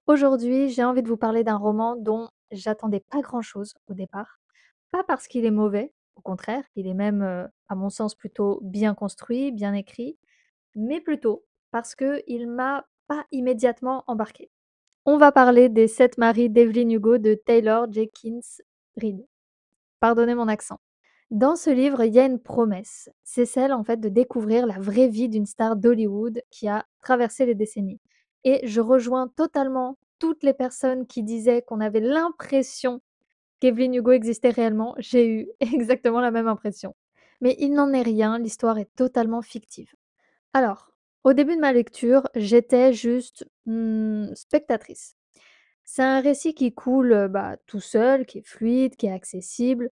Aujourd'hui, j'ai envie de vous parler d'un roman dont j'attendais pas grand-chose au départ. Pas parce qu'il est mauvais, au contraire, il est même, à mon sens, plutôt bien construit, bien écrit, mais plutôt parce qu'il m'a pas immédiatement embarquée. On va parler des 7 maris d'Evelyn Hugo de Taylor Jenkins Reid. Pardonnez mon accent. Dans ce livre, il y a une promesse. C'est celle, en fait, de découvrir la vraie vie d'une star d'Hollywood qui a traversé les décennies. Et je rejoins totalement toutes les personnes qui disaient qu'on avait l'impression qu'Evelyn Hugo existait réellement. J'ai eu exactement la même impression. Mais il n'en est rien, l'histoire est totalement fictive. Alors, au début de ma lecture, j'étais juste spectatrice. C'est un récit qui coule tout seul, qui est fluide, qui est accessible.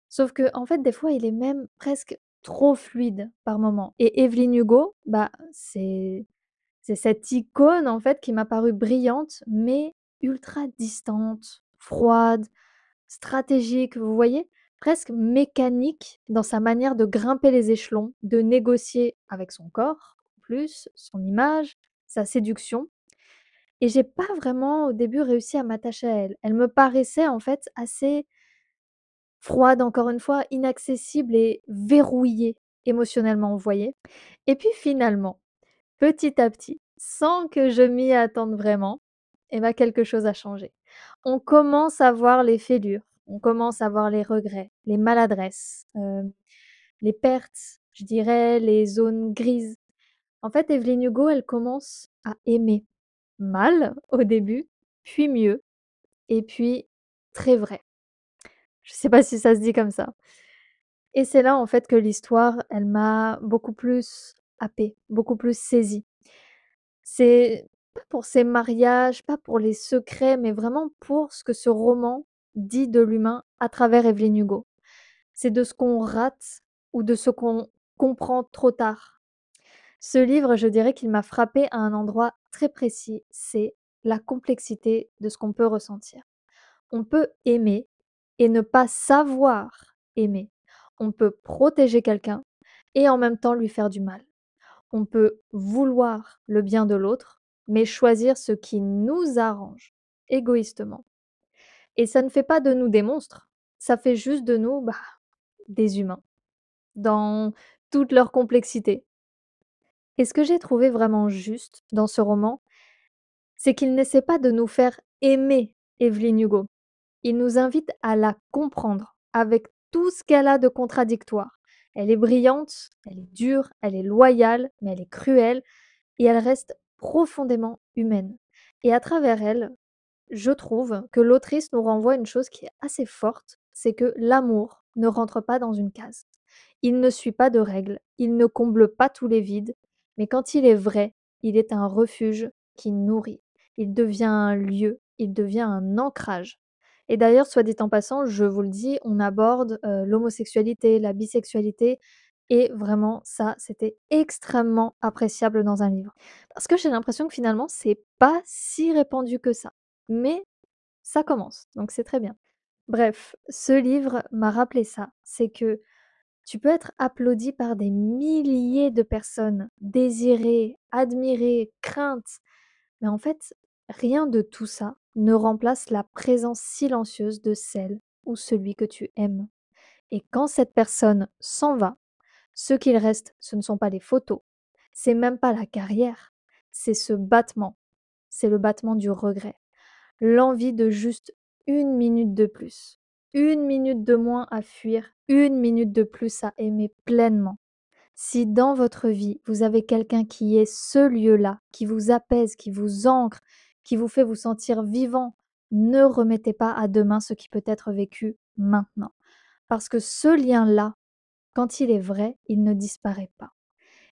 Sauf que, en fait, des fois, il est même presque trop fluide par moment. Et Evelyn Hugo, c'est cette icône, en fait, qui m'a paru brillante, mais ultra distante, froide, stratégique, vous voyez? Presque mécanique dans sa manière de grimper les échelons, de négocier avec son corps, en plus, son image, sa séduction. Et j'ai pas vraiment, au début, réussi à m'attacher à elle. Elle me paraissait, en fait, assez froide, encore une fois, inaccessible et verrouillée émotionnellement, vous voyez? Et puis finalement, petit à petit, sans que je m'y attende vraiment, quelque chose a changé. On commence à voir les fêlures, on commence à voir les regrets, les maladresses, les pertes, je dirais, les zones grises. En fait, Evelyn Hugo, elle commence à aimer. Mal au début, puis mieux, et puis très vrai. Je sais pas si ça se dit comme ça. Et c'est là, en fait, que l'histoire, elle m'a beaucoup plus happée, beaucoup plus saisie. C'est pas pour ces mariages, pas pour les secrets, mais vraiment pour ce que ce roman dit de l'humain à travers Evelyn Hugo. C'est de ce qu'on rate ou de ce qu'on comprend trop tard. Ce livre, je dirais qu'il m'a frappée à un endroit très précis, c'est la complexité de ce qu'on peut ressentir. On peut aimer et ne pas savoir aimer. On peut protéger quelqu'un et en même temps lui faire du mal. On peut vouloir le bien de l'autre, mais choisir ce qui nous arrange égoïstement. Et ça ne fait pas de nous des monstres, ça fait juste de nous des humains, dans toute leur complexité. Et ce que j'ai trouvé vraiment juste dans ce roman, c'est qu'il n'essaie pas de nous faire aimer Evelyn Hugo. Il nous invite à la comprendre avec tout ce qu'elle a de contradictoire. Elle est brillante, elle est dure, elle est loyale, mais elle est cruelle et elle reste profondément humaine. Et à travers elle, je trouve que l'autrice nous renvoie une chose qui est assez forte, c'est que l'amour ne rentre pas dans une case. Il ne suit pas de règles, il ne comble pas tous les vides, mais quand il est vrai, il est un refuge qui nourrit. Il devient un lieu, il devient un ancrage. Et d'ailleurs, soit dit en passant, je vous le dis, on aborde l'homosexualité, la bisexualité, et vraiment ça, c'était extrêmement appréciable dans un livre. Parce que j'ai l'impression que finalement, c'est pas si répandu que ça. Mais ça commence, donc c'est très bien. Bref, ce livre m'a rappelé ça, c'est que tu peux être applaudi par des milliers de personnes, désirées, admirées, craintes, mais en fait, rien de tout ça ne remplace la présence silencieuse de celle ou celui que tu aimes. Et quand cette personne s'en va, ce qu'il reste, ce ne sont pas les photos, c'est même pas la carrière, c'est ce battement, c'est le battement du regret. L'envie de juste une minute de plus, une minute de moins à fuir, une minute de plus à aimer pleinement. Si dans votre vie, vous avez quelqu'un qui est ce lieu-là, qui vous apaise, qui vous ancre, qui vous fait vous sentir vivant, ne remettez pas à demain ce qui peut être vécu maintenant. Parce que ce lien-là, quand il est vrai, il ne disparaît pas.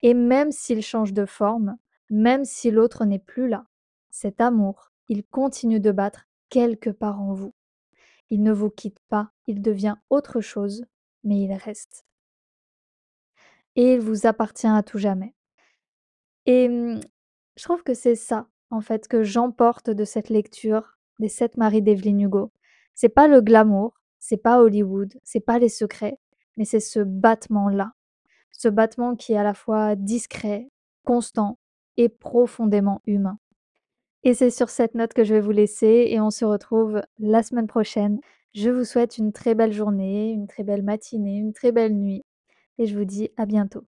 Et même s'il change de forme, même si l'autre n'est plus là, cet amour, il continue de battre quelque part en vous. Il ne vous quitte pas, il devient autre chose, mais il reste. Et il vous appartient à tout jamais. Et je trouve que c'est ça, en fait, que j'emporte de cette lecture des 7 maris d'Evelyn Hugo. C'est pas le glamour, c'est pas Hollywood, c'est pas les secrets, mais c'est ce battement-là. Ce battement qui est à la fois discret, constant et profondément humain. Et c'est sur cette note que je vais vous laisser et on se retrouve la semaine prochaine. Je vous souhaite une très belle journée, une très belle matinée, une très belle nuit et je vous dis à bientôt.